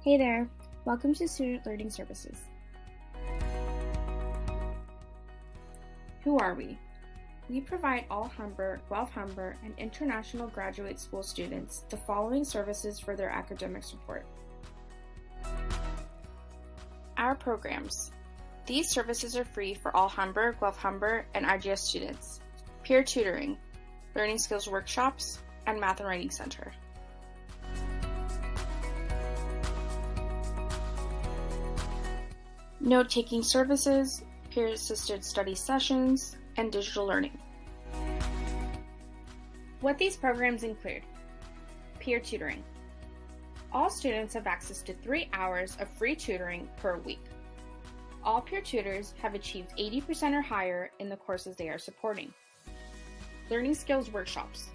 Hey there, welcome to Student Learning Services. Who are we? We provide all Humber, guelph-humber, and international graduate school students the following services for their academic support. Our programs. These services are free for all Humber, guelph-humber, and IGS students. Peer tutoring, learning skills workshops, and math and writing center. Note-taking services, peer-assisted study sessions, and digital learning. What these programs include: peer tutoring. All students have access to 3 hours of free tutoring per week. All peer tutors have achieved 80% or higher in the courses they are supporting. Learning skills workshops.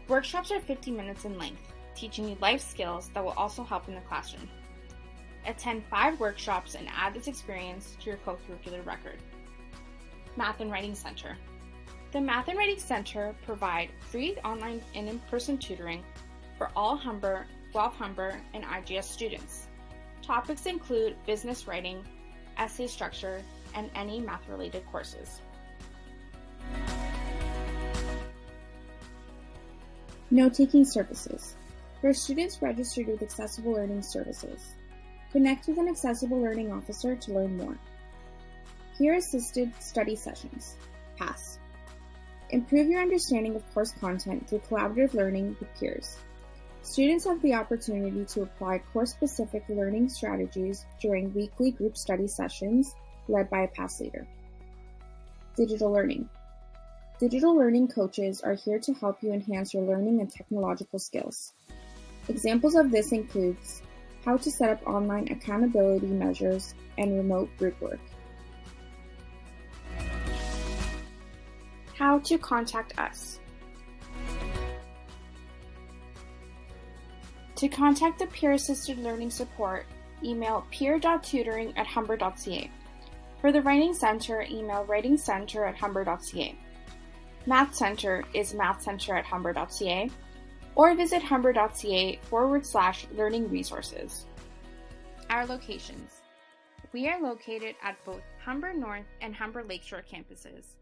Workshops are 50 minutes in length, teaching you life skills that will also help in the classroom. Attend 5 workshops and add this experience to your co-curricular record. Math and Writing Center. The Math and Writing Center provide free online and in-person tutoring for all Humber, guelph-humber, and IGS students. Topics include business writing, essay structure, and any math-related courses. Note-taking services. For students registered with Accessible Learning Services, connect with an Accessible Learning Officer to learn more. Peer-assisted study sessions, PASS. Improve your understanding of course content through collaborative learning with peers. Students have the opportunity to apply course-specific learning strategies during weekly group study sessions led by a PASS leader. Digital learning. Digital learning coaches are here to help you enhance your learning and technological skills. Examples of this includes how to set up online accountability measures and remote group work. How to contact us. To contact the Peer-Assisted Learning Support, email peer.tutoring@humber.ca. For the Writing Center, email writingcenter@humber.ca. Math Center is mathcenter@humber.ca, or visit humber.ca/learning resources. Our locations. We are located at both Humber North and Humber Lakeshore campuses.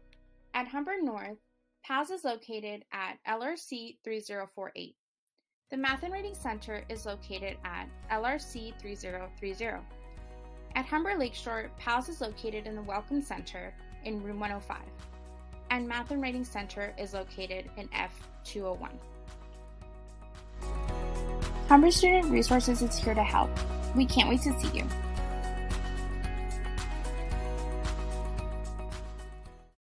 At Humber North, PASS is located at LRC 3048. The Math and Writing Center is located at LRC 3030. At Humber Lakeshore, PASS is located in the Welcome Center in room 105. And Math and Writing Center is located in F201. Humber Student Resources is here to help. We can't wait to see you.